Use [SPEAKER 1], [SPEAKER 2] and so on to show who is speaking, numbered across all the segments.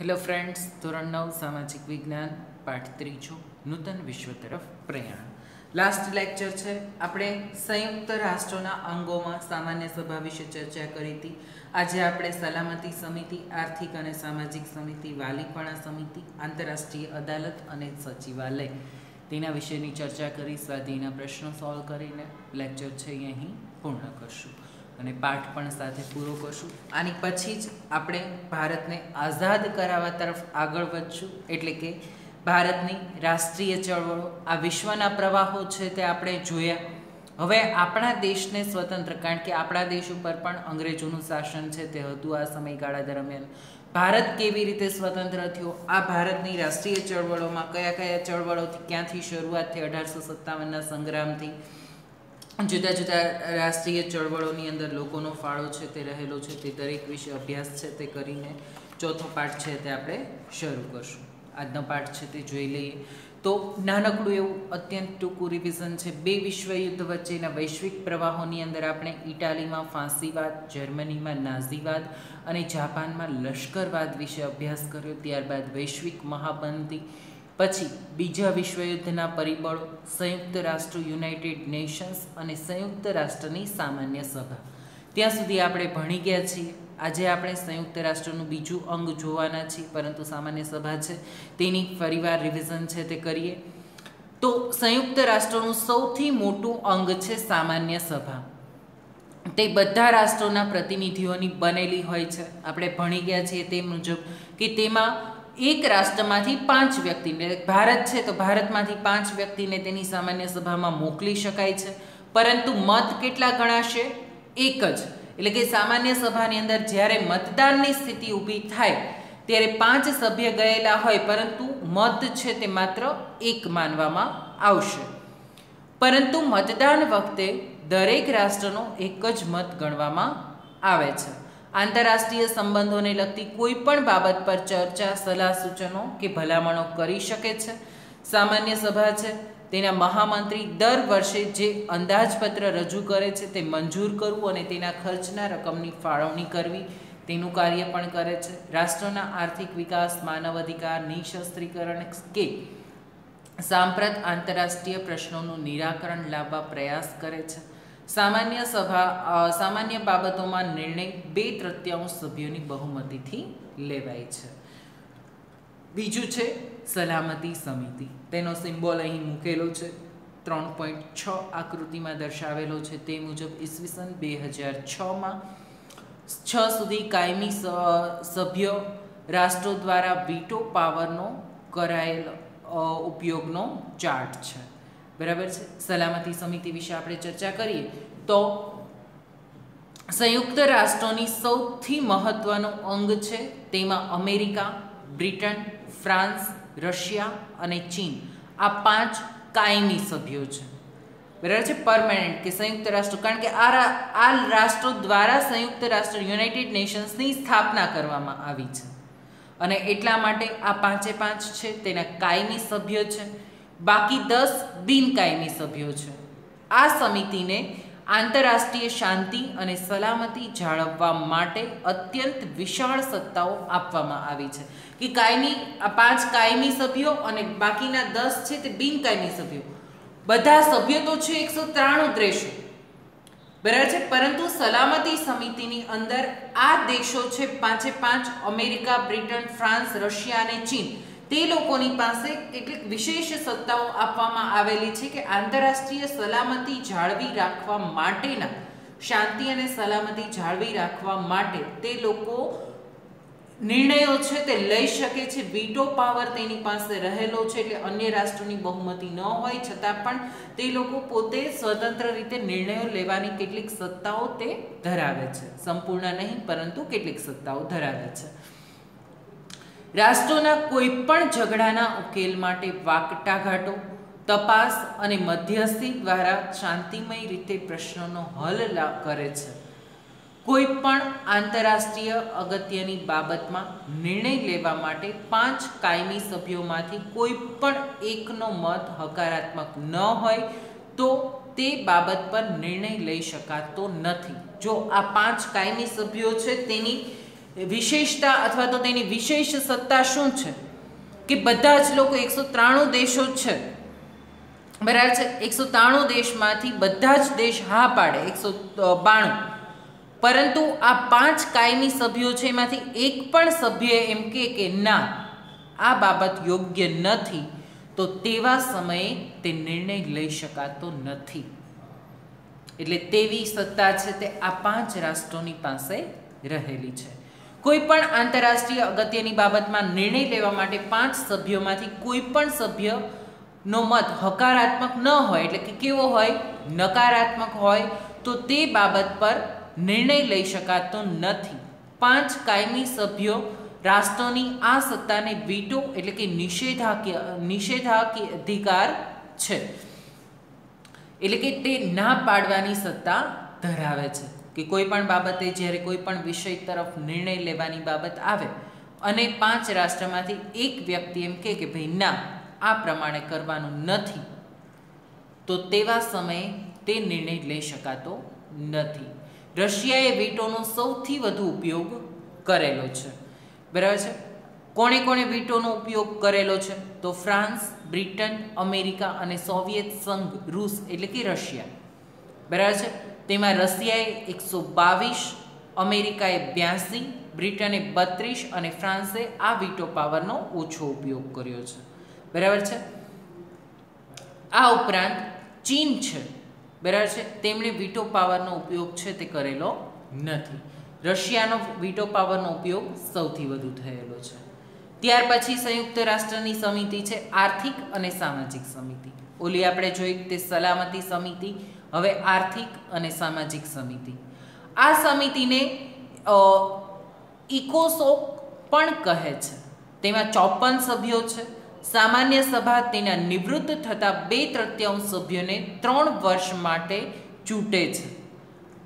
[SPEAKER 1] Hello friends, ધોરણ 9 સામાજિક વિજ્ઞાન પાઠ 3 નૂતન વિશ્વ તરફ પ્રયાણ. લાસ્ટ લેક્ચર છે આપણે સંયુક્ત રાષ્ટ્રોના અંગોમાં સામાન્ય સભા વિશે ચર્ચા કરી હતી. આજે આપણે સલામતી સમિતિ, આર્થિક અને સામાજિક સમિતિ, વાલીપણા સમિતિ, આંતરરાષ્ટ્રીય અદાલત અને સચિવાલય તેના વિશેની ચર્ચા કરી. સ્વાધ્યાયના પ્રશ્નો સોલ્વ કરીને લેક્ચર છે એ અહીં પૂર્ણ કરશું અને પાઠ પણ સાથે પૂરો કરશું. આની પછી જ આપણે ભારતને આઝાદ કરાવવા તરફ આગળ વધશું. એટલે કે ભારતની રાષ્ટ્રીય ચળવળો, આ વિશ્વના પ્રવાહો છે તે આપણે જોયા. હવે આપણા દેશને સ્વતંત્ર, કારણ કે આપણા દેશ ઉપર પણ અંગ્રેજોનું શાસન છે તે હતું આ સમયગાળા દરમિયાન. ભારત કેવી રીતે સ્વતંત્ર થયો, આ ભારતની રાષ્ટ્રીય ચળવળોમાં કયા કયા ચળવળોથી, ક્યાંથી શરૂઆત થઈ, 1857ના સંગ્રામથી જુદા જુદા રાષ્ટ્રીય ચળવળોની અંદર લોકોનો ફાળો છે તે રહેલો છે, તે દરેક વિશે અભ્યાસ છે તે કરીને ચોથો પાઠ છે તે આપણે શરૂ કરશું. આજનો પાઠ છે તે જોઈ લઈએ. તો નાનકડું એવું અત્યંત ટૂંકું રિવિઝન છે. બે વિશ્વયુદ્ધ વચ્ચેના વૈશ્વિક પ્રવાહોની અંદર આપણે ઇટાલીમાં ફાંસીવાદ, જર્મનીમાં નાઝીવાદ અને જાપાનમાં લશ્કરવાદ વિશે અભ્યાસ કર્યો. ત્યારબાદ વૈશ્વિક મહામંદી, પછી બીજા વિશ્વયુદ્ધના પરિબળો, સંયુક્ત રાષ્ટ્ર યુનાઇટેડ નેશન્સ અને સંયુક્ત રાષ્ટ્રની સામાન્ય સભા, ત્યાં સુધી આપણે ભણી ગયા છીએ. આજે આપણે સંયુક્ત રાષ્ટ્રનું બીજું અંગ જોવાના છીએ, પરંતુ સામાન્ય સભા છે તેની ફરીવાર રિવિઝન છે તે કરીએ. તો સંયુક્ત રાષ્ટ્રનું સૌથી મોટું અંગ છે સામાન્ય સભા. તે બધા રાષ્ટ્રોના પ્રતિનિધિઓની બનેલી હોય છે. આપણે ભણી ગયા છીએ તે મુજબ કે તેમાં એક રાષ્ટ્રમાંથી 5 વ્યક્તિને, ભારત છે તો ભારતમાંથી 5 વ્યક્તિને તેની સામાન્ય સભામાં મોકલી શકાય છે, પરંતુ મત કેટલા ગણાશે? એક જ. એટલે કે સામાન્ય સભાની અંદર જ્યારે મતદાનની સ્થિતિ ઊભી થાય ત્યારે 5 સભ્ય ગયેલા હોય, પરંતુ મત છે તે માત્ર એક માનવામાં આવશે. પરંતુ મતદાન વખતે દરેક રાષ્ટ્રનો એક જ મત ગણવામાં આવે છે. આંતરરાષ્ટ્રીય સંબંધોને લગતી કોઈ પણ બાબત પર ચર્ચા, સલાહ સૂચનો કે ભલામણો કરી શકે છે. સામાન્ય સભા છે તેના મહામંત્રી દર વર્ષે જે અંદાજપત્ર રજૂ કરે છે તે મંજૂર કરવું અને તેના ખર્ચના રકમની ફાળવણી કરવી તેનું કાર્ય પણ કરે છે. રાષ્ટ્રના આર્થિક વિકાસ, માનવ અધિકાર, નિઃશસ્ત્રીકરણ કે સાંપ્રત આંતરરાષ્ટ્રીય પ્રશ્નોનું નિરાકરણ લાવવા પ્રયાસ કરે છે. સામાન્ય સભા સામાન્ય બાબતોમાં નિર્ણય 2/3 સભ્યોની બહુમતીથી લેવાય છે. બીજું છે સલામતી સમિતિ. તેનો સિમ્બોલ અહીં મૂકેલો છે, 3.6 આકૃતિમાં દર્શાવેલો છે. તે મુજબ ઈસવીસન 2006માં 6 સુધી કાયમી સભ્ય રાષ્ટ્રો દ્વારા વીટો પાવરનો કરાયેલ ઉપયોગનો ચાર્ટ છે. બરાબર છે. સલામતી સમિતિ વિશે આપણે ચર્ચા કરીએ તો સંયુક્ત રાષ્ટ્રોની સૌથી મહત્વનું અંગ છે. તેમાં અમેરિકા, બ્રિટન, ફ્રાન્સ, રશિયા અને ચીન, આ 5 કાયમી સભ્યો છે. બરાબર છે. પરમેનન્ટ કે સંયુક્ત રાષ્ટ્ર, કારણ કે આ રાષ્ટ્રો દ્વારા સંયુક્ત રાષ્ટ્ર યુનાઇટેડ નેશન્સની સ્થાપના કરવામાં આવી છે અને એટલા માટે આ 5 છે તેના કાયમી સભ્યો છે. બાકી 10 બિનકાયમી સભ્યો છે. આ સમિતિને આંતરરાષ્ટ્રીય શાંતિ અને સલામતી જાળવવા માટે અત્યંત વિશાળ સત્તાઓ આપવામાં આવી છે. કે કાયમી આ 5 કાયમી સભ્યો અને બાકીના 10 છે તે બિનકાયમી સભ્યો, બધા સભ્યો તો છે 193 દેશો. બરાબર છે. પરંતુ સલામતી સમિતિની અંદર આ દેશો છે 5 અમેરિકા, બ્રિટન, ફ્રાન્સ, રશિયા અને ચીન, તે લોકોની પાસે કેટલીક વિશેષ સત્તાઓ આપવામાં આવેલી છે કે આંતરરાષ્ટ્રીય સલામતી જાળવી રાખવા માટેના, શાંતિ અને સલામતી જાળવી રાખવા માટે તે લોકો નિર્ણયો છે તે લઈ શકે છે. વીટો પાવર તેની પાસે રહેલો છે, એટલે અન્ય રાષ્ટ્રોની બહુમતી ન હોય છતાં પણ તે લોકો પોતે સ્વતંત્ર રીતે નિર્ણયો લેવાની કેટલીક સત્તાઓ તે ધરાવે છે. સંપૂર્ણ નહીં, પરંતુ કેટલીક સત્તાઓ ધરાવે છે. રાષ્ટ્રોના કોઈ પણ ઝઘડાના ઉકેલ માટે વાટાઘાટો, તપાસ અને મધ્યસ્થી દ્વારા શાંતિમય રીતે પ્રશ્નોનો હલ કરે છે. કોઈ પણ આંતરરાષ્ટ્રીય અગત્યની બાબતમાં નિર્ણય લેવા માટે 5 કાયમી સભ્યોમાંથી કોઈ પણ એકનો મત હકારાત્મક ન હોય તો તે બાબત પર નિર્ણય લઈ શકાતો નથી. જો આ 5 કાયમી સભ્યો છે તેની વિશેષતા અથવા તો તેની વિશેષ સત્તા શું છે કે બધા જ લોકો 193 દેશો છે, બરાબર છે, 193 દેશમાંથી બધા જ દેશ હા પાડે 192, પરંતુ આ 5 કાયમી સભ્યો છે એમાંથી એક પણ સભ્ય એમ કે ના આ બાબત યોગ્ય નથી, તો તેવા સમયે તે નિર્ણય લઈ શકાતો નથી. એટલે તેવી સત્તા છે તે આ 5 રાષ્ટ્રોની પાસે રહેલી છે. કોઈ પણ આંતરરાષ્ટ્રીય અગત્યની બાબતમાં નિર્ણય લેવા માટે 5 સભ્યોમાંથી કોઈ પણ સભ્યનો મત હકારાત્મક ન હોય, એટલે કે કેવો હોય, નકારાત્મક હોય, તો તે બાબત પર નિર્ણય લઈ શકાતો નથી. 5 કાયમી સભ્યો રાષ્ટ્રોની આ સત્તાને વીટો એટલે કે નિષેધાધિકાર છે, એટલે કે તે ના પાડવાની સત્તા ધરાવે છે. કે કોઈ પણ બાબતે જ્યારે કોઈ પણ વિષય તરફ નિર્ણય લેવાની બાબત આવે અને 5 રાષ્ટ્રમાંથી એક વ્યક્તિ એમ કે ભાઈ ના આ પ્રમાણે કરવાનું નથી, તો તેવા સમયે તે નિર્ણય લઈ શકાતો નથી. રશિયાએ વીટોનો સૌથી વધુ ઉપયોગ કરેલો છે, બરાબર છે. કોણે કોણે વીટોનો ઉપયોગ કરેલો છે? તો ફ્રાન્સ, બ્રિટન, અમેરિકા અને સોવિયત સંઘ રૂસ એટલે કે રશિયા, બરાબર છે. તેમાં રશિયાએ 122, અમેરિકાએ 82, બ્રિટને 32 અને ફ્રાન્સે આ વીટો પાવરનો ઓછો ઉપયોગ કર્યો છે, બરાબર છે. આ ઉપરાંત ચીન છે, બરાબર છે, તેમણે વીટો પાવરનો ઉપયોગ છે તે કરેલો નથી. રશિયાનો વીટો પાવરનો ઉપયોગ સૌથી વધુ થયેલો છે. ત્યાર પછી સંયુક્ત રાષ્ટ્રની સમિતિ છે આર્થિક અને સામાજિક સમિતિ. ઓલી આપણે જોઈ તે સલામતી સમિતિ, હવે આર્થિક અને સામાજિક સમિતિ. આ સમિતિને ઇકોસોક પણ કહે છે. તેમાં 54 સભ્યો છે. સામાન્ય સભા તેના નિવૃત્ત થતા 2/3 સભ્યોને 3 વર્ષ માટે ચૂંટે છે.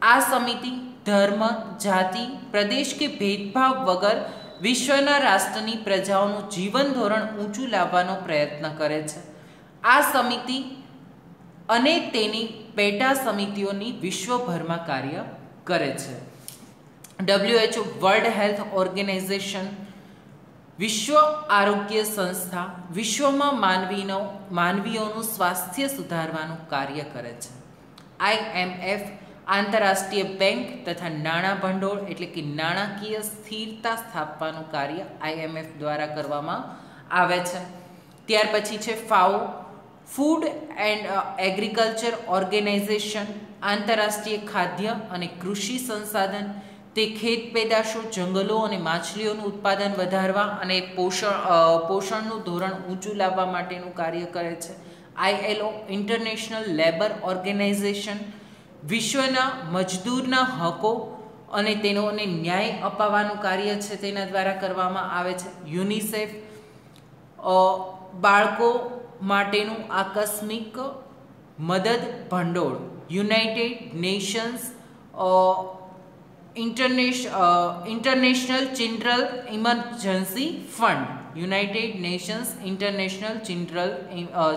[SPEAKER 1] આ સમિતિ ધર્મ, જાતિ, પ્રદેશ કે ભેદભાવ વગર વિશ્વના રાષ્ટ્રની પ્રજાઓનું જીવન ધોરણ ઊંચું લાવવાનો પ્રયત્ન કરે છે. આ સમિતિ અને તેની પેટા સમિતિઓની વિશ્વભરમાં કાર્ય કરે છે. WHO વર્લ્ડ હેલ્થ ઓર્ગેનાઇઝેશન, વિશ્વ આરોગ્ય સંસ્થા વિશ્વમાં માનવીઓનું સ્વાસ્થ્ય સુધારવાનું કાર્ય કરે છે. IMF આંતરરાષ્ટ્રીય બેંક તથા નાણાં ભંડોળ એટલે કે નાણાકીય સ્થિરતા સ્થાપવાનું કાર્ય IMF દ્વારા કરવામાં આવે છે. ત્યાર પછી છે FAO, Food and Agriculture Organization, આંતરરાષ્ટ્રીય ખાદ્ય અને કૃષિ સંસાધન, તે ખેત પેદાશો, જંગલો અને માછલીઓનું ઉત્પાદન વધારવા અને પોષણનું ધોરણ ઊંચું લાવવા માટેનું કાર્ય કરે છે. ILO ઇન્ટરનેશનલ લેબર ઓર્ગેનાઇઝેશન, વિશ્વના મજદૂરના હકો અને તેનોને ન્યાય અપાવવાનું કાર્ય છે તેના દ્વારા કરવામાં આવે છે. યુનિસેફ બાળકો માટેનું આકસ્મિક મદદ ભંડોળ, United Nations International Children Emergency Fund, United Nations International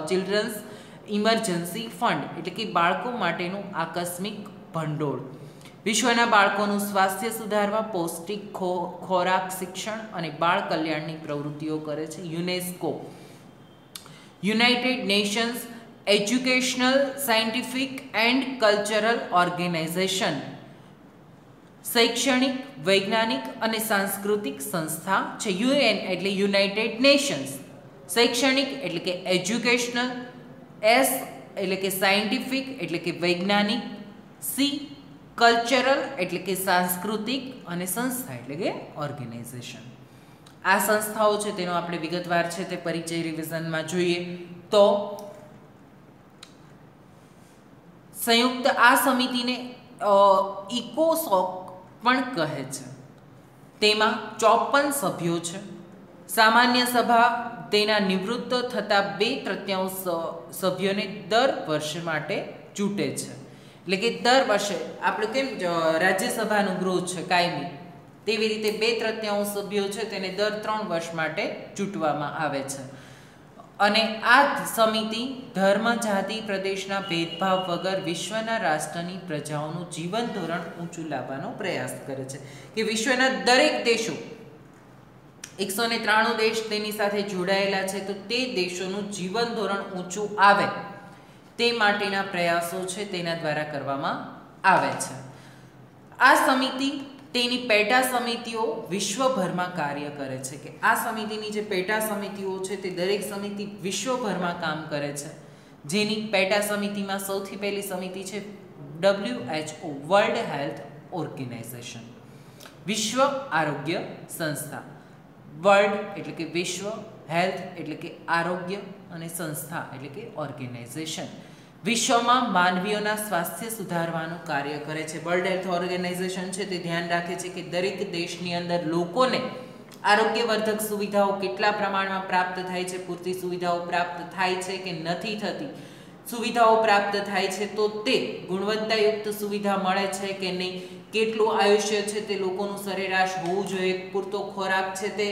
[SPEAKER 1] Children's Emergency Fund એટલે કે બાળકો માટેનું આકસ્મિક ભંડોળ, વિશ્વના બાળકોનું સ્વાસ્થ્ય સુધારવા, પૌષ્ટિક ખોરાક, શિક્ષણ અને બાળ કલ્યાણની પ્રવૃત્તિઓ કરે છે. UNESCO, United Nations Educational, Scientific and Cultural Organization, શૈક્ષણિક, વૈજ્ઞાનિક અને સાંસ્કૃતિક સંસ્થા છે. UN એટલે યુનાઇટેડ નેશન્સ, શૈક્ષણિક એટલે કે એજ્યુકેશનલ, S એટલે કે સાયન્ટિફિક એટલે કે વૈજ્ઞાનિક, C કલ્ચરલ એટલે કે સાંસ્કૃતિક અને સંસ્થા એટલે કે ઓર્ગેનાઇઝેશન. આ સંસ્થાઓ છે તેનો આપણે વિગતવાર છે તે પરિચય રિવિઝનમાં જોઈએ તો સંયુક્ત આ સમિતિને ઇકોસોક પણ કહે છે. તેમાં 54 સભ્યો છે. સામાન્ય સભા તેના નિવૃત્ત થતા 2/3 સભ્યોને દર વર્ષ માટે ચૂંટે છે. એટલે કે દર વર્ષે આપણે કેમ રાજ્યસભાનું ગૃહ છે કાયમી, તેવી રીતે 2/3 સભ્યો છે તેને દર 3 વર્ષ માટે ચૂંટવામાં આવે છે. અને આ સમિતિ ધર્મ, જાતિ, પ્રદેશના ભેદભાવ વગર વિશ્વના રાષ્ટ્રની પ્રજાઓનું જીવન ધોરણ ઊંચું લાવવાનો પ્રયાસ કરે છે કે વિશ્વના દરેક દેશો 193 દેશ તેની સાથે જોડાયેલા છે, તો તે દેશોનું જીવન ધોરણ ઊંચું આવે તે માટેના પ્રયાસો છે તેના દ્વારા કરવામાં આવે છે. આ સમિતિ તેની પેટા સમિતિઓ વિશ્વભરમાં કાર્ય કરે છે કે આ સમિતિની જે પેટા સમિતિઓ છે તે દરેક સમિતિ વિશ્વભરમાં કામ કરે છે, જેની પેટા સમિતિમાં સૌથી પહેલી સમિતિ છે WHO વર્લ્ડ હેલ્થ ઓર્ગેનાઇઝેશન, વિશ્વ આરોગ્ય સંસ્થા. વર્લ્ડ એટલે કે વિશ્વ, હેલ્થ એટલે કે આરોગ્ય, અને સંસ્થા એટલે કે ઓર્ગેનાઇઝેશન વિશ્વમાં માનવીઓના સ્વાસ્થ્ય સુધારવાનું કાર્ય કરે છે. વર્લ્ડ હેલ્થ ઓર્ગેનાઇઝેશન છે તે ધ્યાન રાખે છે કે દરેક દેશની અંદર લોકોને આરોગ્યવર્ધક સુવિધાઓ કેટલા પ્રમાણમાં પ્રાપ્ત થાય છે, પૂરતી સુવિધાઓ પ્રાપ્ત થાય છે કે નથી થતી, સુવિધાઓ પ્રાપ્ત થાય છે તો તે ગુણવત્તાયુક્ત સુવિધા મળે છે કે નહીં, કેટલું આયુષ્ય છે તે લોકોનું સરેરાશ હોવું જોઈએ, પૂરતો ખોરાક છે તે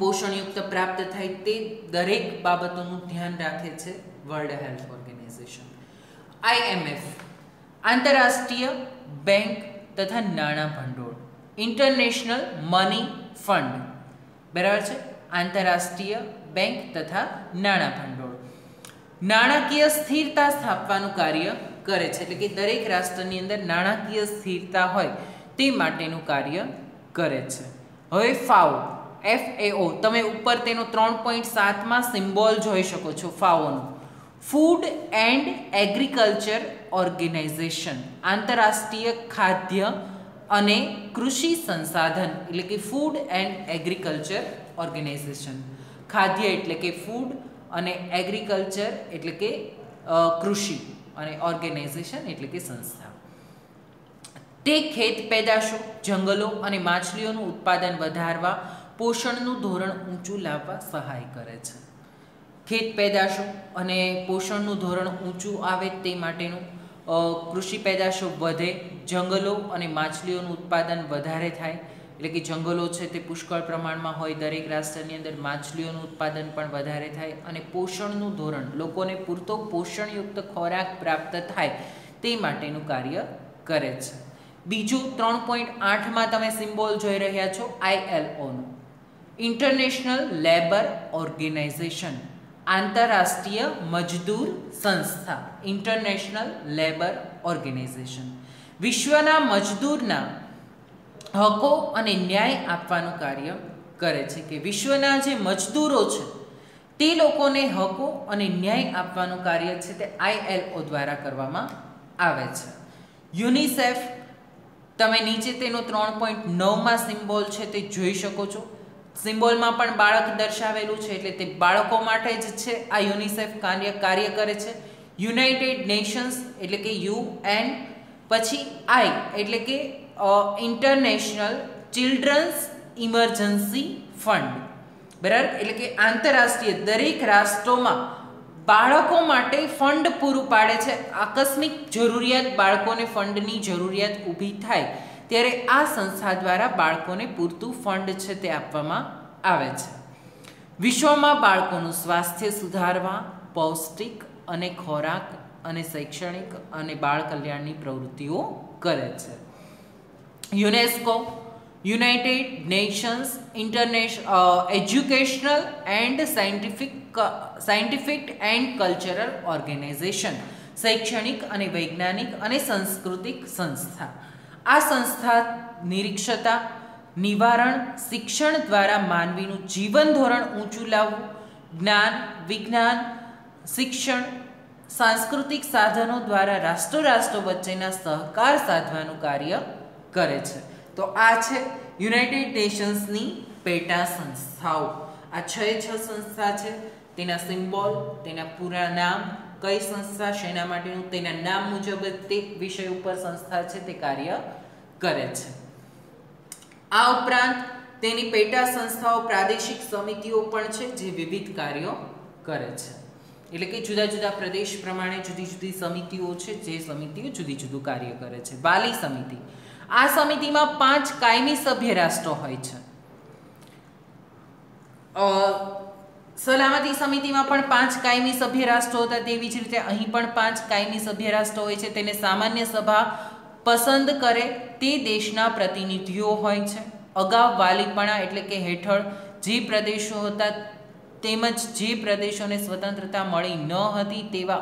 [SPEAKER 1] પોષણયુક્ત પ્રાપ્ત થાય, તે દરેક બાબતોનું ધ્યાન રાખે છે વર્લ્ડ હેલ્થ ઓર્ગેનાઇઝેશન. IMF આંતરરાષ્ટ્રીય બેંક તથા નાણાં ભંડોળ, ઇન્ટરનેશનલ મની ફંડ, બરાબર છે. આંતરરાષ્ટ્રીય બેંક તથા નાણાં ભંડોળ નાણાકીય સ્થિરતા સ્થાપવાનું કાર્ય કરે છે, એટલે કે દરેક રાષ્ટ્રની અંદર નાણાકીય સ્થિરતા હોય તે માટેનું કાર્ય કરે છે. હવે FAO તમે ઉપર તેનો 3.7માં સિમ્બોલ જોઈ શકો છો FAOનો. ફૂડ એન્ડ એગ્રીકલ્ચર ઓર્ગેનાઇઝેશન, આંતરરાષ્ટ્રીય ખાદ્ય અને કૃષિ સંસાધન એટલે કે ફૂડ એન્ડ એગ્રીકલ્ચર ઓર્ગેનાઇઝેશન. ખાદ્ય એટલે કે ફૂડ અને એગ્રીકલ્ચર એટલે કે કૃષિ, અને ઓર્ગેનાઇઝેશન એટલે કે સંસ્થા. તે ખેત પેદાશો, જંગલો અને માછલીઓનું ઉત્પાદન વધારવા, પોષણનું ધોરણ ઊંચું લાવવા સહાય કરે છે. ખેત પેદાશો અને પોષણનું ધોરણ ઊંચું આવે તે માટેનું, કૃષિ પેદાશો વધે, જંગલો અને માછલીઓનું ઉત્પાદન વધારે થાય, એટલે કે જંગલો છે તે પુષ્કળ પ્રમાણમાં હોય દરેક રાષ્ટ્રની અંદર, માછલીઓનું ઉત્પાદન પણ વધારે થાય, અને પોષણનું ધોરણ, લોકોને પૂરતો પોષણયુક્ત ખોરાક પ્રાપ્ત થાય તે માટેનું કાર્ય કરે છે. બીજું 3.8માં તમે સિમ્બોલ જોઈ રહ્યા છો ILOનું, ઇન્ટરનેશનલ લેબર ઓર્ગેનાઇઝેશન, આંતરરાષ્ટ્રીય મજદૂર સંસ્થા. ઇન્ટરનેશનલ લેબર ઓર્ગેનાઇઝેશન વિશ્વના મજદૂરના હકો અને ન્યાય આપવાનું કાર્ય કરે છે કે વિશ્વના જે મજદૂરો છે તે લોકોને હકો અને ન્યાય આપવાનું કાર્ય છે તે ILO દ્વારા કરવામાં આવે છે. યુનિસેફ તમે નીચે તેનો 3.9માં સિમ્બોલ છે તે જોઈ શકો છો. સિમ્બોલમાં પણ બાળક દર્શાવેલું છે, એટલે તે બાળકો માટે જ છે આ યુનિસેફ કાર્ય કરે છે. યુનાઇટેડ નેશન્સ એટલે કે UN, પછી I એટલે કે ઇન્ટરનેશનલ ચિલ્ડ્રન્સ ઇમરજન્સી ફંડ, બરાબર, એટલે કે આંતરરાષ્ટ્રીય દરેક રાષ્ટ્રોમાં બાળકો માટે ફંડ પૂરું પાડે છે. આકસ્મિક જરૂરિયાત, બાળકોને ફંડની જરૂરિયાત ઊભી થાય ત્યારે આ સંસ્થા દ્વારા બાળકોને પૂરતું ફંડ છે તે આપવામાં આવે છે. વિશ્વમાં બાળકોનું સ્વાસ્થ્ય સુધારવા, પૌષ્ટિક અને ખોરાક અને શૈક્ષણિક અને બાળ કલ્યાણની પ્રવૃત્તિઓ કરે છે. UNESCO United Nations Educational and Scientific and Cultural Organization, શૈક્ષણિક અને વૈજ્ઞાનિક અને સાંસ્કૃતિક સંસ્થા. આ સંસ્થા નિરીક્ષતા, નિવારણ, શિક્ષણ દ્વારા માનવીનું જીવન ધોરણ ઊંચું લાવવું, જ્ઞાન, વિજ્ઞાન, શિક્ષણ, સાંસ્કૃતિક સાધનો દ્વારા રાષ્ટ્રો વચ્ચેના સહકાર સાધવાનું કાર્ય કરે છે. તો આ છે યુનાઇટેડ નેશન્સની પેટા સંસ્થાઓ. આ 6 સંસ્થા છે, તેના સિમ્બોલ, તેના પૂરા નામ, કઈ સંસ્થા શેના માટેનું, તેના નામ મુજબ તે વિષય ઉપર સંસ્થા છે તે કાર્ય કરે છે. આ ઉપરાંત તેની પેટા સંસ્થાઓ પ્રાદેશિક સમિતિઓ પણ છે જે વિવિધ કાર્યો કરે છે, એટલે કે જુદા જુદા પ્રદેશ પ્રમાણે જુદી જુદી સમિતિઓ છે જે સમિતિઓ જુદી જુદું કાર્ય કરે છે. બાલી સમિતિ, આ સમિતિમાં 5 કાયમી સભ્ય રાષ્ટ્રો હોય છે. સલામતી સમિતિમાં પણ 5 કાયમી સભ્ય રાષ્ટ્રો હતા, તેવી જ રીતે અહીં પણ 5 કાયમી સભ્ય રાષ્ટ્રો હોય છે. તેને સામાન્ય સભા પસંદ કરે તે દેશના પ્રતિનિધિઓ હોય છે. અગાઉ વાલીપણા એટલે કે હેઠળ જે પ્રદેશો હતા તેમજ જે પ્રદેશોને સ્વતંત્રતા મળી ન હતી તેવા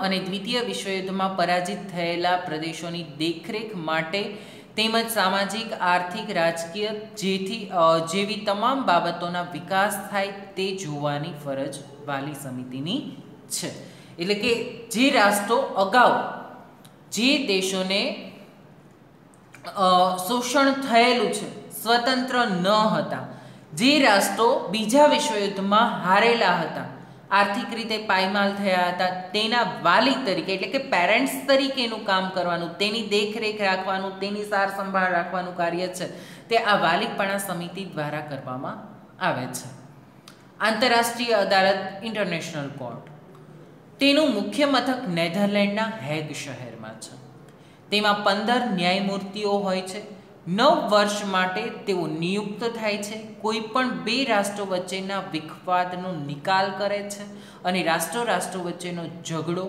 [SPEAKER 1] અને દ્વિતીય વિશ્વયુદ્ધમાં પરાજિત થયેલા પ્રદેશોની દેખરેખ માટે તેમજ સામાજિક, આર્થિક, રાજકીય જેવી તમામ બાબતોના વિકાસ થાય તે જોવાની ફરજ વાલી સમિતિની છે. એટલે કે જે રાષ્ટ્રો અગાઉ જે દેશોને શોષણ થયેલું છે, સ્વતંત્ર ન હતા, જે રાષ્ટ્રો બીજા વિશ્વયુદ્ધમાં હારેલા હતા, આર્થિક રીતે પાયમાલ થયા હતા, તેના વાલી તરીકે એટલે કે પેરેન્ટ્સ તરીકેનું કામ કરવાનું, તેની દેખરેખ રાખવાનું, તેની સાર સંભાળ રાખવાનું કાર્ય છે તે આ વાલીપણા સમિતિ દ્વારા કરવામાં આવે છે. આંતરરાષ્ટ્રીય અદાલત ઇન્ટરનેશનલ કોર્ટ, તેનું મુખ્ય મથક નેધરલેન્ડના હેગ શહેરમાં છે. તેમાં 15 ન્યાયમૂર્તિઓ હોય છે. 9 વર્ષ માટે તેઓ નિયુક્ત થાય છે. કોઈ પણ 2 રાષ્ટ્રો વચ્ચેના વિખવાદનો નિકાલ કરે છે અને રાષ્ટ્રો વચ્ચેનો ઝઘડો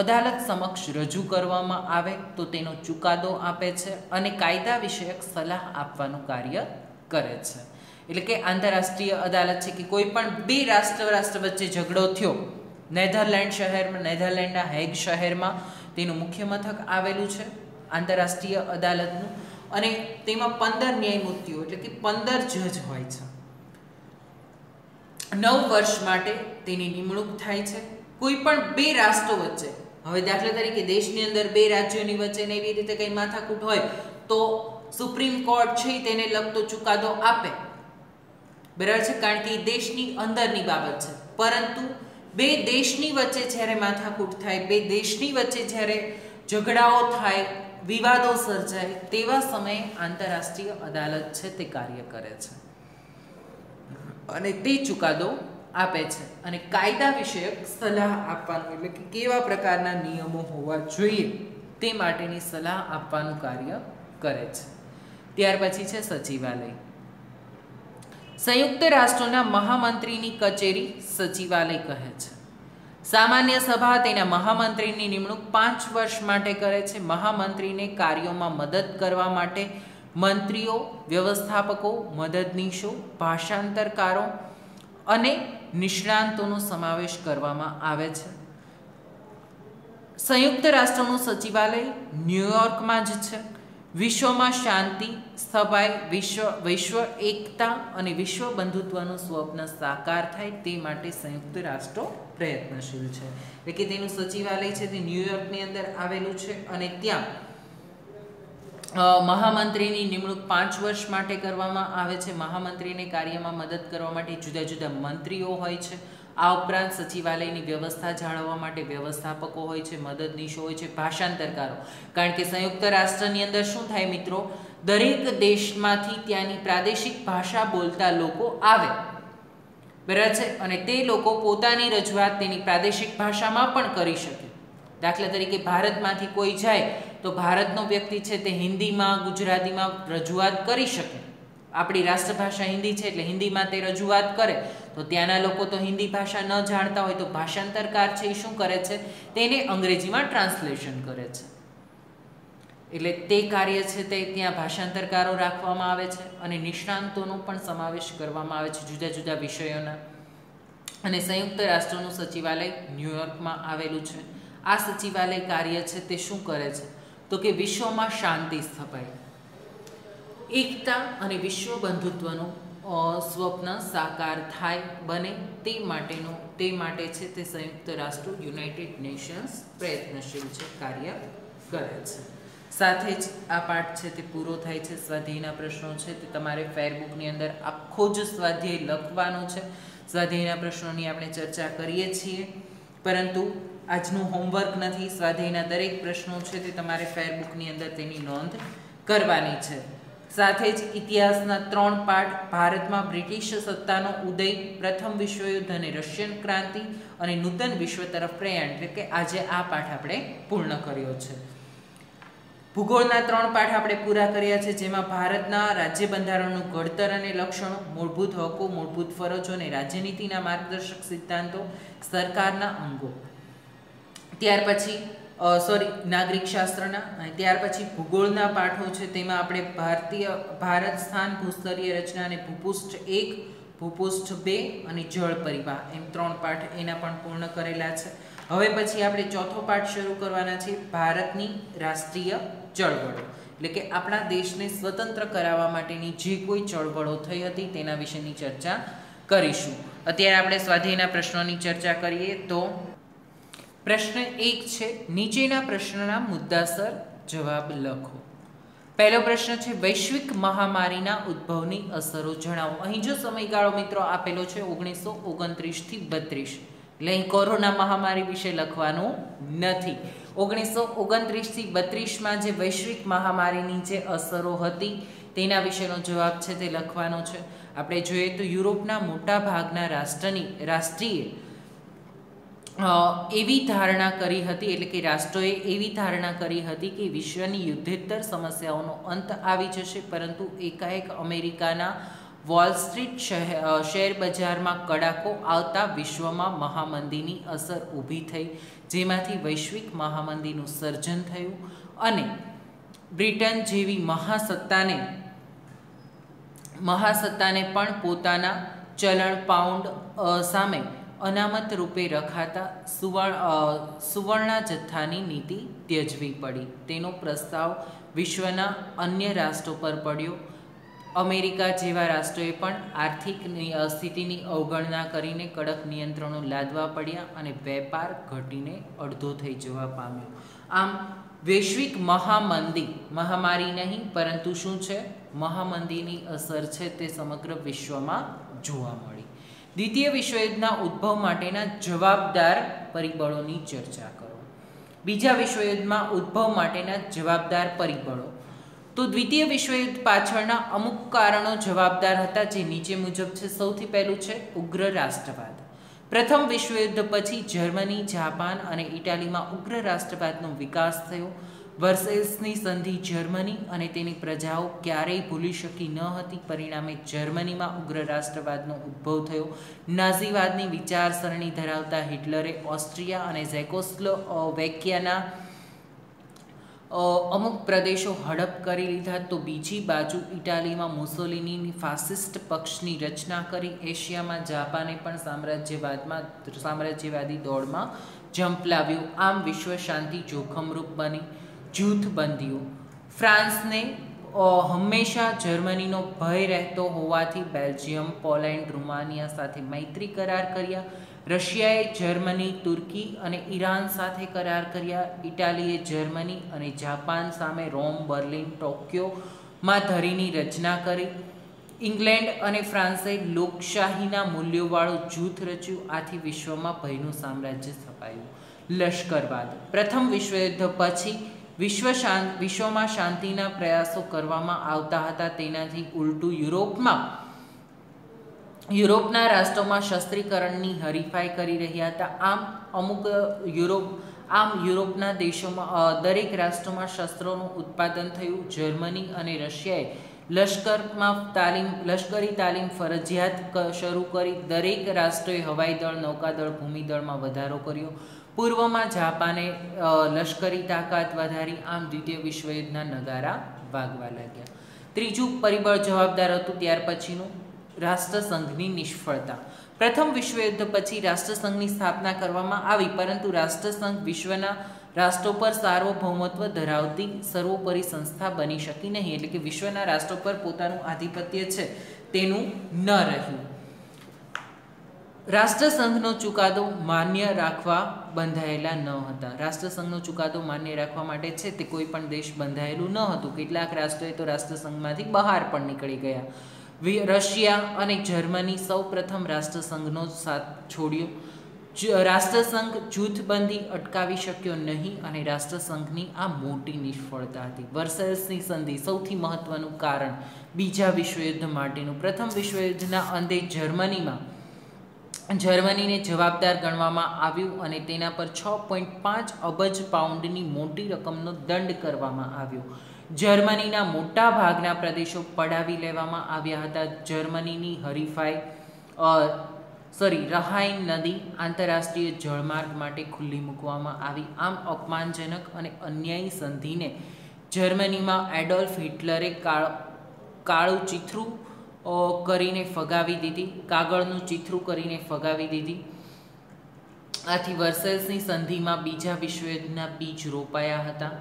[SPEAKER 1] અદાલત સમક્ષ રજૂ કરવામાં આવે તો તેનો ચુકાદો આપે છે અને કાયદા વિષયક સલાહ આપવાનું કાર્ય કરે છે. એટલે કે આંતરરાષ્ટ્રીય અદાલત છે કે કોઈ પણ 2 રાષ્ટ્ર વચ્ચે ઝઘડો થયો, નેધરલેન્ડના હેગ શહેરમાં તેનું મુખ્ય મથક આવેલું છે આંતરરાષ્ટ્રીય અદાલતનું, અને તેમાં 15 ન્યાયમૂર્તિઓ એટલે કે 15 જજ હોય છે. 9 વર્ષ માટે તેની નિમણૂક થાય છે. કોઈ પણ 2 રાષ્ટ્રો વચ્ચે, હવે દાખલા તરીકે દેશની અંદર 2 રાજ્યોની વચ્ચે ને એવી રીતે કંઈ માથાકૂટ હોય તો સુપ્રીમ કોર્ટ છે તેને લગતો ચુકાદો આપે, બરાબર છે, કારણ કે એ દેશની અંદરની બાબત છે. પરંતુ 2 દેશની વચ્ચે જ્યારે માથાકૂટ થાય, 2 દેશની વચ્ચે જ્યારે ઝઘડાઓ થાય, વિવાદો સર્જાય, તેવા સમયે આંતરરાષ્ટ્રીય અદાલત છે તે કાર્ય કરે છે અને તે ચુકાદો આપે છે અને કાયદા વિષયક સલાહ આપવાનું એટલે કે કેવા પ્રકારના નિયમો હોવા જોઈએ તે માટેની સલાહ આપવાનું કાર્ય કરે છે. ત્યાર પછી છે સચિવાલય. સંયુક્ત રાષ્ટ્રોના મહામંત્રીની કચેરી સચિવાલય કહે છે. સામાન્ય સભા તેના મહામંત્રીની નિમણૂક 5 વર્ષ માટે કરે છે. મહામંત્રીને કાર્યોમાં મદદ કરવા માટે મંત્રીઓ, વ્યવસ્થાપકો, મદદનીશો, ભાષાંતરકારો અને નિષ્ણાંતોનો સમાવેશ કરવામાં આવે છે. સંયુક્ત રાષ્ટ્રોનું સચિવાલય ન્યુયોર્કમાં જ છે. વિશ્વમાં શાંતિ સ્થપાય, વિશ્વ એકતા અને વિશ્વ બંધુત્વનું સ્વપ્ન સાકાર થાય તે માટે સંયુક્ત રાષ્ટ્રો પ્રયત્નશીલ છે. એટલે કે તેનું સચિવાલય છે તે ન્યુયોર્કની અંદર આવેલું છે અને ત્યાં મહામંત્રીની નિમણૂક 5 વર્ષ માટે કરવામાં આવે છે. મહામંત્રીને કાર્યમાં મદદ કરવા માટે જુદા જુદા મંત્રીઓ હોય છે. આ ઉપરાંત સચિવાલયની વ્યવસ્થા જાળવવા માટે વ્યવસ્થાપકો હોય છે, મદદનીશો હોય છે, ભાષાંતરકારો. કારણ કે સંયુક્ત રાષ્ટ્રની અંદર શું થાય મિત્રો, દરેક દેશમાંથી ત્યાંની પ્રાદેશિક ભાષા બોલતા લોકો આવે, બરાબર છે, અને તે લોકો પોતાની રજૂઆત તેની પ્રાદેશિક ભાષામાં પણ કરી શકે. દાખલા તરીકે ભારતમાંથી કોઈ જાય તો ભારતનો વ્યક્તિ છે તે હિન્દીમાં, ગુજરાતીમાં રજૂઆત કરી શકે. આપણી રાષ્ટ્રભાષા હિન્દી છે એટલે હિન્દીમાં તે રજૂઆત કરે તો ત્યાંના લોકો તો હિન્દી ભાષા ન જાણતા હોય તો ભાષાંતરકાર છે એ શું કરે છે, તેને અંગ્રેજીમાં ટ્રાન્સલેશન કરે છે. એટલે તે કાર્ય છે તે ત્યાં ભાષાંતરકારો રાખવામાં આવે છે અને નિષ્ણાંતોનો પણ સમાવેશ કરવામાં આવે છે જુદા જુદા વિષયોના. અને સંયુક્ત રાષ્ટ્રોનું સચિવાલય ન્યુયોર્કમાં આવેલું છે. આ સચિવાલય કાર્ય છે તે શું કરે છે તો કે વિશ્વમાં શાંતિ સ્થપાય, એકતા અને વિશ્વ બંધુત્વનું સ્વપ્ન સાકાર થાય બને તે માટે છે તે સંયુક્ત રાષ્ટ્રો યુનાઇટેડ નેશન્સ પ્રયત્નશીલ છે, કાર્ય કરે છે. સાથે જ આ પાઠ છે તે પૂરો થાય છે. સ્વાધ્યાયના પ્રશ્નો છે તે તમારે ફેરબુકની અંદર આખો જ સ્વાધ્યાય લખવાનો છે. સ્વાધ્યાયના પ્રશ્નોની આપણે ચર્ચા કરીએ છીએ, પરંતુ આજનું હોમવર્ક નથી. સ્વાધ્યાયના દરેક પ્રશ્નો છે તે તમારે ફેરબુકની અંદર તેની નોંધ કરવાની છે. સાથે જ ઇતિહાસના 3 પાઠ, ભારતમાં બ્રિટિશ સત્તાનો ઉદય, પ્રથમ વિશ્વયુદ્ધ અને રશિયન ક્રાંતિ અને નૂતન વિશ્વ તરફ પ્રયાણ, એટલે કે આજે આ પાઠ આપણે પૂર્ણ કર્યો છે. ભૂગોળના 3 પાઠ આપણે પૂરા કર્યા છે, જેમાં ભારતના રાજ્ય બંધારણનું ઘડતર અને લક્ષણો, મૂળભૂત હકો, મૂળભૂત ફરજો અને રાજ્યનીતિના માર્ગદર્શક સિદ્ધાંતો, સરકારના અંગો, ત્યાર પછી નાગરિક શાસ્ત્રના, અને ત્યાર પછી ભૂગોળના પાઠો છે, તેમાં આપણે ભારત સ્થાન, ભૂસ્તરીય રચના અને ભૂપૃષ્ઠ 1, ભૂપૃષ્ઠ 2 અને જળ પરિવાહ એમ 3 પાઠ એના પણ પૂર્ણ કરેલા છે. હવે પછી આપણે ચોથો પાઠ શરૂ કરવાના છે, ભારતની રાષ્ટ્રીય ચળવળો, એટલે કે આપણા દેશને સ્વતંત્ર કરાવવા માટેની જે કોઈ ચળવળો થઈ હતી તેના વિશેની ચર્ચા કરીશું. અત્યારે આપણે સ્વાધ્યાયના પ્રશ્નોની ચર્ચા કરીએ તો પ્રશ્ન 1 છે, નીચેના પ્રશ્નના મુદ્દાસર જવાબ લખો. પહેલો પ્રશ્ન છે, વૈશ્વિક મહામારીના ઉદ્ભવની અસરો જણાવો. અહીં જો સમયગાળો મિત્રો આપેલો છે 1929 થી 32, એટલે અહીં કોરોના મહામારી વિશે લખવાનું નથી. 1929 થી 32માં જે વૈશ્વિક મહામારીની જે અસરો હતી તેના વિશેનો જવાબ છે તે લખવાનો છે. આપણે જોઈએ તો યુરોપના મોટા ભાગના રાષ્ટ્રીય એવી ધારણા કરી હતી, એટલે કે રાષ્ટ્રોએ એવી ધારણા કરી હતી કે વિશ્વની યુદ્ધેતર સમસ્યાઓનો અંત આવી જશે, પરંતુ એકાએક અમેરિકાના વોલ સ્ટ્રીટ શેર બજારમાં કડાકો આવતા વિશ્વમાં મહામંદીની અસર ઊભી થઈ, જેમાંથી વૈશ્વિક મહામંદીનું સર્જન થયું અને બ્રિટન જેવી મહાસત્તાને પણ પોતાના ચલણ પાઉન્ડ સામે અનામત રૂપે રખાતા સુવર્ણ જથ્થાની નીતિ ત્યજવી પડી. તેનો પ્રસ્તાવ વિશ્વના અન્ય રાષ્ટ્રો પર પડ્યો. અમેરિકા જેવા રાષ્ટ્રોએ પણ આર્થિક સ્થિતિની અવગણના કરીને કડક નિયંત્રણો લાદવા પડ્યા અને વેપાર ઘટીને અડધો થઈ જવા પામ્યો. આમ વૈશ્વિક મહામારી નહીં પરંતુ શું છે, મહામંદીની અસર છે તે સમગ્ર વિશ્વમાં જોવા મળી. દ્વિતીય વિશ્વયુદ્ધના ઉદ્ભવ માટેના જવાબદાર પરિબળોની ચર્ચા કરો. બીજા વિશ્વયુદ્ધમાં ઉદ્ભવ માટેના જવાબદાર પરિબળો. તો દ્વિતીય વિશ્વયુદ્ધ પાછળના અમુક કારણો જવાબદાર હતા, જે નીચે મુજબ છે. સૌથી પહેલું છે ઉગ્ર રાષ્ટ્રવાદ. પ્રથમ વિશ્વયુદ્ધ પછી જર્મની, જાપાન અને ઇટાલીમાં ઉગ્ર રાષ્ટ્રવાદનો વિકાસ થયો. વર્સેલ્સની સંધિ જર્મની અને તેની પ્રજાઓ ક્યારેય ભૂલી શકી ન હતી. પરિણામે જર્મનીમાં ઉગ્ર રાષ્ટ્રવાદનો ઉદ્ભવ થયો. નાઝીવાદની વિચારસરણી ધરાવતા હિટલરે ઓસ્ટ્રિયા અને ઝેકોસ્લોવેકિયાના અમુક પ્રદેશો હડપ કરી લીધા, તો બીજી બાજુ ઇટાલીમાં મુસોલિનીની ફાસિસ્ટ પક્ષની રચના કરી. એશિયામાં જાપાને પણ સામ્રાજ્યવાદી દોડમાં ઝંપલાવ્યું. આમ વિશ્વ શાંતિ જોખમરૂપ બની. જૂથબંધીઓ. ફ્રાન્સને હંમેશા જર્મનીનો ભય રહેતો હોવાથી બેલ્જિયમ, પોલેન્ડ, રૂમાનિયા સાથે મૈત્રી કરાર કર્યા. રશિયાએ જર્મની, તુર્કી અને ઈરાન સાથે કરાર કર્યા. ઇટાલીએ જર્મની અને જાપાન સામે રોમ, બર્લિન, ટોક્યોમાં ધરીની રચના કરી. ઇંગ્લેન્ડ અને ફ્રાન્સે લોકશાહીના મૂલ્યોવાળું જૂથ રચ્યું. આથી વિશ્વમાં ભયનું સામ્રાજ્ય સ્થપાયું. લશ્કરવાદ. પ્રથમ વિશ્વયુદ્ધ પછી વિશ્વમાં શાંતિના પ્રયાસો કરવામાં આવતા હતા, તેનાથી ઉલટું યુરોપના રાષ્ટ્રોમાં શસ્ત્રીકરણની હરીફાઈ કરી રહ્યા હતા. યુરોપના દેશોમાં દરેક રાષ્ટ્રોમાં શસ્ત્રોનું ઉત્પાદન થયું. જર્મની અને રશિયાએ લશ્કરી તાલીમ ફરજિયાત શરૂ કરી. દરેક રાષ્ટ્રોએ હવાઈ દળ, નૌકાદળ, ભૂમિદળમાં વધારો કર્યો. પૂર્વમાં જાપાને લશ્કરી તાકાત વધારી. આમ દ્વિતીય વિશ્વયુદ્ધના નગારા વાગવા લાગ્યા. ત્રીજું પરિબળ જવાબદાર હતું ત્યાર પછીનું, રાષ્ટ્રસંઘની નિષ્ફળતા. પ્રથમ વિશ્વયુદ્ધ પછી રાષ્ટ્રસંઘની સ્થાપના કરવામાં આવી, પરંતુ રાષ્ટ્રસંઘ વિશ્વના રાષ્ટ્રો પર સાર્વભૌમત્વ ધરાવતી સર્વોપરી સંસ્થા બની શકી નહીં, એટલે કે વિશ્વના રાષ્ટ્રો પર પોતાનું આધિપત્ય છે તેનું ન રહ્યું. રાષ્ટ્રસંઘનો ચુકાદો માન્ય રાખવા બંધાયેલા ન હતા. રાષ્ટ્રસંઘનો ચુકાદો માન્ય રાખવા માટે છે તે કોઈ પણ દેશ બંધાયેલું ન હતું. કેટલાક રાષ્ટ્રોએ તો રાષ્ટ્રસંઘમાંથી બહાર પણ નીકળી ગયા. રશિયા અને જર્મની સૌ પ્રથમ રાષ્ટ્રસંઘનો સાથ છોડ્યો. રાષ્ટ્રસંઘ જૂથબંધી અટકાવી શક્યો નહીં અને રાષ્ટ્રસંઘની આ મોટી નિષ્ફળતા હતી. વર્સેલ્સની સંધિ સૌથી મહત્વનું કારણ બીજા વિશ્વયુદ્ધ માટેનું. પ્રથમ વિશ્વયુદ્ધના અંતે જર્મનીમાં જર્મનીને જવાબદાર ગણવામાં આવ્યું અને તેના પર 6.5 અબજ પાઉન્ડની મોટી રકમનો દંડ કરવામાં આવ્યો. જર્મનીના મોટા ભાગના પ્રદેશો પડાવી લેવામાં આવ્યા હતા. જર્મનીની રહાઇન નદી આંતરરાષ્ટ્રીય જળમાર્ગ માટે ખુલ્લી મૂકવામાં આવી. આમ અપમાનજનક અને અન્યાયી સંધિને જર્મનીમાં એડોલ્ફ હિટલરે કાળું ચીથરું કરીને ફગાવી દીધી, કાગળનું ચીથરું કરીને ફગાવી દીધી. આથી વર્સેલ્સની સંધિમાં બીજા વિશ્વયુદ્ધના બીજ રોપાયા હતા.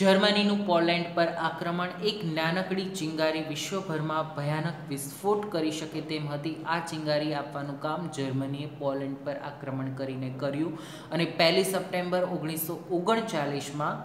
[SPEAKER 1] જર્મનીનું પોલેન્ડ પર આક્રમણ એક નાનકડી ચિંગારી વિશ્વભરમાં ભયાનક વિસ્ફોટ કરી શકે તેમ હતી. આ ચિંગારી આપવાનું કામ જર્મનીએ પોલેન્ડ પર આક્રમણ કરીને કર્યું અને 1 સપ્ટેમ્બર 1939માં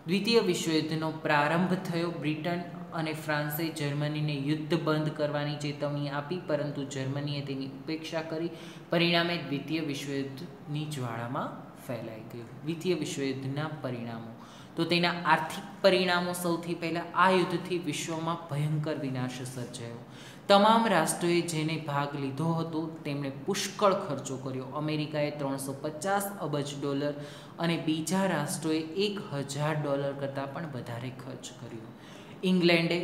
[SPEAKER 1] દ્વિતીય વિશ્વયુદ્ધનો પ્રારંભ થયો. બ્રિટન અને ફ્રાન્સે જર્મનીને યુદ્ધ બંધ કરવાની ચેતવણી આપી, પરંતુ જર્મનીએ તેની ઉપેક્ષા કરી. પરિણામે દ્વિતીય વિશ્વયુદ્ધની જ્વાળામાં ફેલાઈ ગયું. દ્વિતીય વિશ્વયુદ્ધના પરિણામો તો તેના આર્થિક પરિણામો સૌથી પહેલાં આ યુદ્ધથી વિશ્વમાં ભયંકર વિનાશ સર્જાયો. તમામ રાષ્ટ્રોએ જેને ભાગ લીધો હતો તેમણે પુષ્કળ ખર્ચો કર્યો. અમેરિકાએ $350 અબજ અને બીજા રાષ્ટ્રોએ $1000 કરતાં પણ વધારે ખર્ચ કર્યો. ઇંગ્લેન્ડે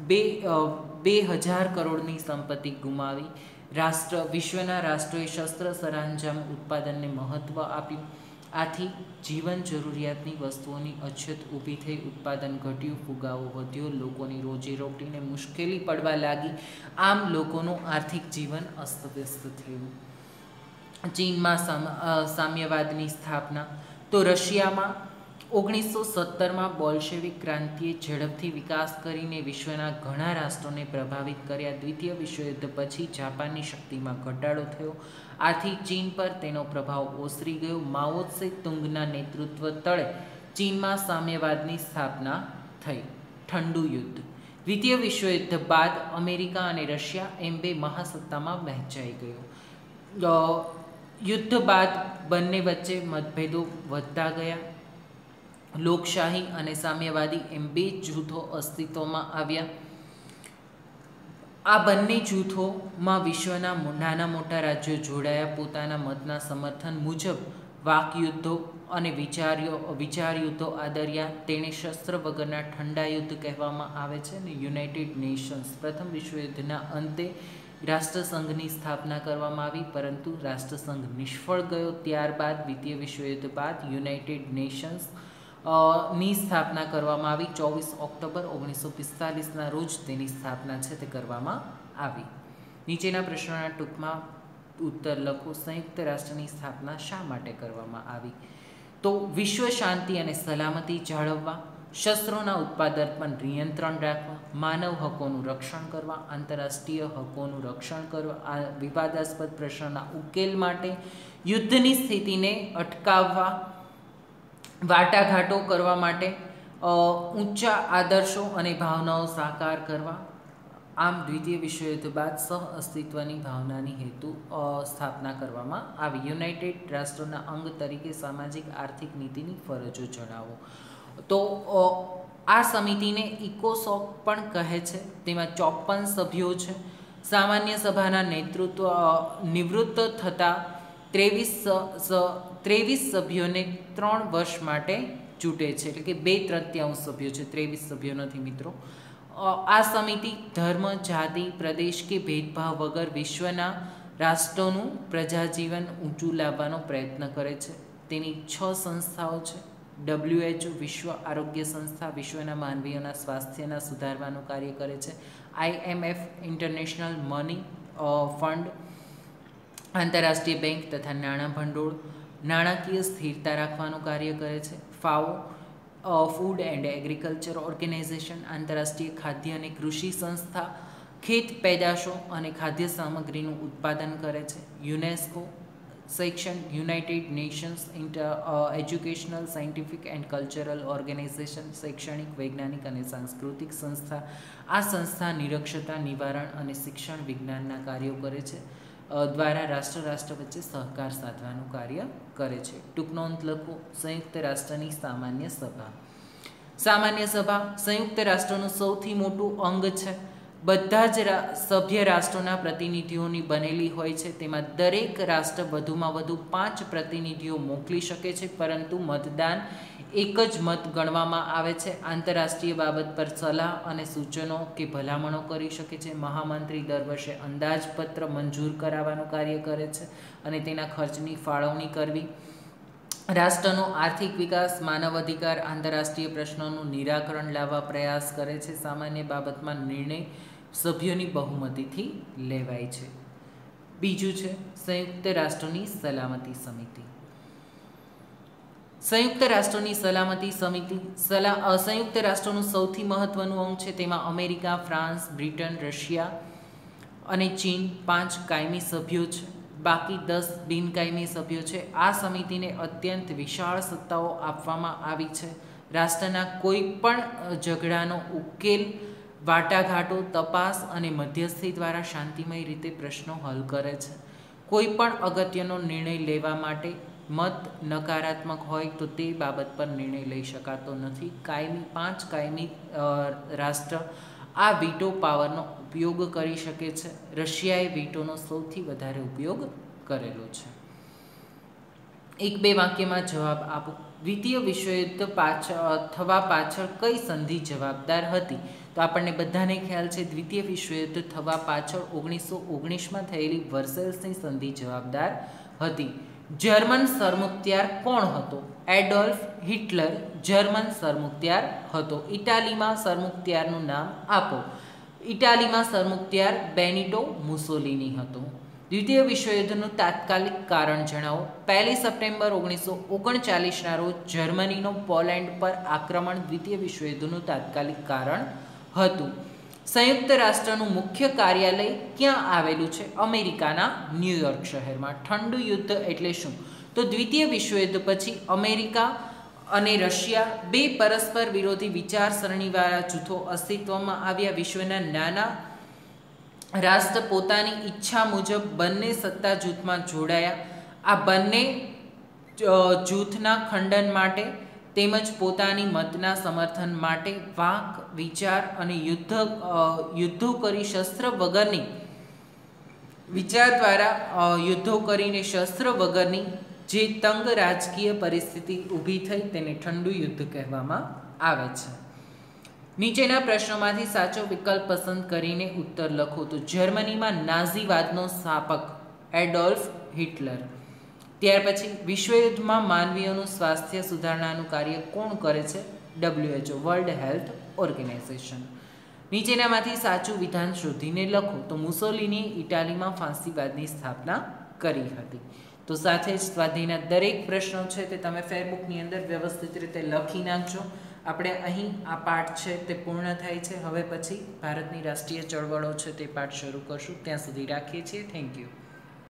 [SPEAKER 1] 2000 કરોડની સંપત્તિ ગુમાવી. વિશ્વના રાષ્ટ્રોએ શસ્ત્ર સરંજામ ઉત્પાદનને મહત્ત્વ આપ્યું. આથી જીવન જરૂરિયાતની વસ્તુઓની અછત ઊભી થઈ, ઉત્પાદન ઘટ્યું, ફુગાવો વધ્યો, લોકોની રોજીરોટીને મુશ્કેલી પડવા લાગી. આમ લોકોનું આર્થિક જીવન અસ્તવ્યસ્ત થયું. ચીનમાં સામ્યવાદની સ્થાપના તો રશિયામાં 1917માં બોલ્શેવિક ક્રાંતિએ ઝડપથી વિકાસ કરીને વિશ્વના ઘણા રાષ્ટ્રોને પ્રભાવિત કર્યા. દ્વિતીય વિશ્વયુદ્ધ પછી જાપાનની શક્તિમાં ઘટાડો થયો. આથી ચીન પર તેનો પ્રભાવ ઓસરી ગયો. માઓ ત્સે તુંગના નેતૃત્વ તળે ચીનમાં સામ્યવાદની સ્થાપના થઈ. ઠંડુ યુદ્ધ. દ્વિતીય વિશ્વયુદ્ધ બાદ અમેરિકા અને રશિયા એમ બે મહાસત્તામાં વહેંચાઈ ગયો. યુદ્ધ બાદ બંને વચ્ચે મતભેદો વધતા ગયા. લોકશાહી અને સામ્યવાદી એમ બે જૂથો અસ્તિત્વમાં આવ્યા. આ બંને જૂથોમાં વિશ્વના નાના મોટા રાજ્યો જોડાયા. પોતાના મતના સમર્થન મુજબ વાકયુદ્ધો અને વિચારયુદ્ધો આદર્યા. તેને શસ્ત્ર વગરના ઠંડા યુદ્ધ કહેવામાં આવે છે. અને યુનાઇટેડ નેશન્સ. પ્રથમ વિશ્વયુદ્ધના અંતે રાષ્ટ્રસંઘની સ્થાપના કરવામાં આવી, પરંતુ રાષ્ટ્રસંઘ નિષ્ફળ ગયો. ત્યારબાદ દ્વિતીય વિશ્વયુદ્ધ બાદ યુનાઇટેડ નેશન્સ ની સ્થાપના કરવામાં આવી. 24 ઓક્ટોબર 1945ના રોજ તેની સ્થાપના છે તે કરવામાં આવી. નીચેના પ્રશ્નોના ટૂંકમાં ઉત્તર લખો. સંયુક્ત રાષ્ટ્રની સ્થાપના શા માટે કરવામાં આવી? તો વિશ્વ શાંતિ અને સલામતી જાળવવા, શસ્ત્રોના ઉત્પાદન પર નિયંત્રણ રાખવા, માનવ હકોનું રક્ષણ કરવા, આંતરરાષ્ટ્રીય હકોનું રક્ષણ કરવા, આ વિવાદાસ્પદ પ્રશ્નોના ઉકેલ માટે, યુદ્ધની સ્થિતિને અટકાવવા, વાટાઘાટો કરવા માટે, ઊંચા આદર્શો અને ભાવનાઓ સાકાર કરવા. આમ દ્વિતીય વિશ્વયુદ્ધ બાદ સહ અસ્તિત્વની ભાવનાની હેતુ સ્થાપના કરવામાં આવી. યુનાઇટેડ રાષ્ટ્રોના અંગ તરીકે સામાજિક આર્થિક નીતિની ફરજો જણાવો. તો આ સમિતિને ઇકોસોક પણ કહે છે. તેમાં 54 સભ્યો છે. સામાન્ય સભાના નિવૃત્ત થતા 23 સભ્યોને 3 વર્ષ માટે ચૂંટે છે, એટલે કે 2/3 સભ્યો છે, 23 સભ્યો નથી મિત્રો. આ સમિતિ ધર્મ, જાતિ, પ્રદેશ કે ભેદભાવ વગર વિશ્વના રાષ્ટ્રોનું પ્રજાજીવન ઊંચું લાવવાનો પ્રયત્ન કરે છે. તેની 6 સંસ્થાઓ છે. WHO વિશ્વ આરોગ્ય સંસ્થા વિશ્વના માનવીઓના સ્વાસ્થ્યના સુધારવાનું કાર્ય કરે છે. IMF ઇન્ટરનેશનલ મની ફંડ આંતરરાષ્ટ્રીય બેંક તથા નાણાં ભંડોળ નાણાકીય સ્થિરતા રાખવાનું કાર્ય કરે છે. FAO Food and Agriculture Organization આંતરરાષ્ટ્રીય ખાદ્ય અને કૃષિ સંસ્થા ખેત પેદાશો અને ખાદ્ય સામગ્રીનું ઉત્પાદન કરે છે. UNESCO United Nations Educational Scientific and Cultural Organization શૈક્ષણિક, વૈજ્ઞાનિક અને સાંસ્કૃતિક સંસ્થા. આ સંસ્થા નિરક્ષરતા નિવારણ અને શિક્ષણ વિજ્ઞાનના કાર્યો કરે છે. દ્વારા રાષ્ટ્ર વચ્ચે સહકાર સાધવાનું કાર્ય કરે છે. ટૂંક નોંધ લખો. સંયુક્ત રાષ્ટ્રની સામાન્ય સભા. સામાન્ય સભા સંયુક્ત રાષ્ટ્રનું સૌથી મોટું અંગ છે. બધા જ સભ્ય રાષ્ટ્રોના પ્રતિનિધિઓની બનેલી હોય છે, તેમાં દરેક રાષ્ટ્ર વધુમાં વધુ 5 પ્રતિનિધિઓ મોકલી શકે છે, પરંતુ મતદાન એક જ મત ગણવામાં આવે છે. આંતરરાષ્ટ્રીય બાબત પર સલાહ અને સૂચનો કે ભલામણો કરી શકે છે. મહામંત્રી દર વર્ષે અંદાજપત્ર મંજૂર કરાવવાનું કાર્ય કરે છે અને તેના ખર્ચની ફાળવણી કરવી. રાષ્ટ્રનો આર્થિક વિકાસ, માનવ અધિકાર, આંતરરાષ્ટ્રીય પ્રશ્નોનું નિરાકરણ લાવવા પ્રયાસ કરે છે. સામાન્ય બાબતમાં નિર્ણય સભ્યોની બહુમતીથી લેવાય છે. બીજું છે સંયુક્ત રાષ્ટ્રોની સલામતી સમિતિ. સંયુક્ત રાષ્ટ્રોની સલામતી સમિતિ સંયુક્ત રાષ્ટ્રોનું સૌથી મહત્વનું અંગ છે. તેમાં અમેરિકા, ફ્રાન્સ, બ્રિટન, રશિયા અને ચીન 5 કાયમી સભ્યો છે. બાકી 10 બિનકાયમી સભ્યો છે. આ સમિતિને અત્યંત વિશાળ સત્તાઓ આપવામાં આવી છે. રાષ્ટ્રના કોઈ પણ ઝઘડાનો ઉકેલ, વાટાઘાટો, તપાસ અને મધ્યસ્થી દ્વારા શાંતિમય રીતે પ્રશ્નો હલ કરે છે. કોઈ પણ અગત્યનો નિર્ણય લેવા માટે મત નકારાત્મક હોય તો તે બાબત પર નિર્ણય લઈ શકાતો નથી. 5 કાયમી રાષ્ટ્ર આ વીટો પાવરનો ઉપયોગ કરી શકે છે. રશિયાએ વીટોનો સૌથી વધારે ઉપયોગ કરેલો છે. 1-2 વાક્યમાં જવાબ આપો. દ્વિતીય વિશ્વયુદ્ધ થવા પાછળ કઈ સંધિ જવાબદાર હતી? તો આપણને બધાને ખ્યાલ છે દ્વિતીય વિશ્વયુદ્ધ થવા પાછળ 1919માં થયેલી વર્સેલ્સની સંધિ જવાબદાર હતી. જર્મન સરમુખત્યાર કોણ હતો? એડોલ્ફ હિટલર જર્મન સરમુખત્યાર હતો. ઇટાલીમાં સરમુખત્યારનું નામ આપો. ઇટાલીમાં સરમુખત્યાર બેનિટો મુસોલિની હતો. દ્વિતીય વિશ્વયુદ્ધનું તાત્કાલિક કારણ જણાવો. 1 સપ્ટેમ્બર 1939ના રોજ જર્મનીનો પોલેન્ડ પર આક્રમણ દ્વિતીય વિશ્વયુદ્ધનું તાત્કાલિક કારણ હતું. સંયુક્ત રાષ્ટ્રનું મુખ્ય કાર્યાલય ક્યાં આવેલું છે? અમેરિકાના ન્યૂયોર્ક શહેરમાં. ઠંડુ યુદ્ધ એટલે શું? તો દ્વિતીય વિશ્વયુદ્ધ પછી અમેરિકા અને રશિયા 2 પરસ્પર વિરોધી વિચારસરણીવાળા જૂથો અસ્તિત્વમાં આવ્યા. વિશ્વના નાના રાષ્ટ્ર પોતાની ઈચ્છા મુજબ બંને સત્તા જૂથમાં જોડાયા. આ બંને જૂથના ખંડન માટે તેમજ પોતાની મતના સમર્થન માટે વાક, વિચાર અને યુદ્ધો કરી શસ્ત્ર વગરની વિચાર દ્વારા યુદ્ધો કરીને શસ્ત્ર વગરની જે તંગ રાજકીય પરિસ્થિતિ ઊભી થઈ તેને ઠંડુ યુદ્ધ કહેવામાં આવે છે. નીચેના પ્રશ્નોમાંથી સાચો વિકલ્પ પસંદ કરીને ઉત્તર લખો. તો જર્મનીમાં નાઝીવાદનો સ્થાપક એડોલ્ફ હિટલર. ત્યાર પછી વિશ્વયુદ્ધમાં માનવીઓનું સ્વાસ્થ્ય સુધારણાનું કાર્ય કોણ કરે છે? WHO World Health Organization. નીચેનામાંથી સાચું વિધાન શોધીને લખો. તો મુસોલિનીએ ઇટાલીમાં ફાંસીવાદની સ્થાપના કરી હતી. તો સાથે જ સ્વાધ્યાયના દરેક પ્રશ્નો છે તે તમે ફેરબુકની અંદર વ્યવસ્થિત રીતે લખી નાખજો. આપણે અહીં આ પાઠ છે તે પૂર્ણ થાય છે. હવે પછી ભારતની રાષ્ટ્રીય ચળવળો છે તે પાઠ શરૂ કરશું. ત્યાં સુધી રાખીએ છીએ. Thank you.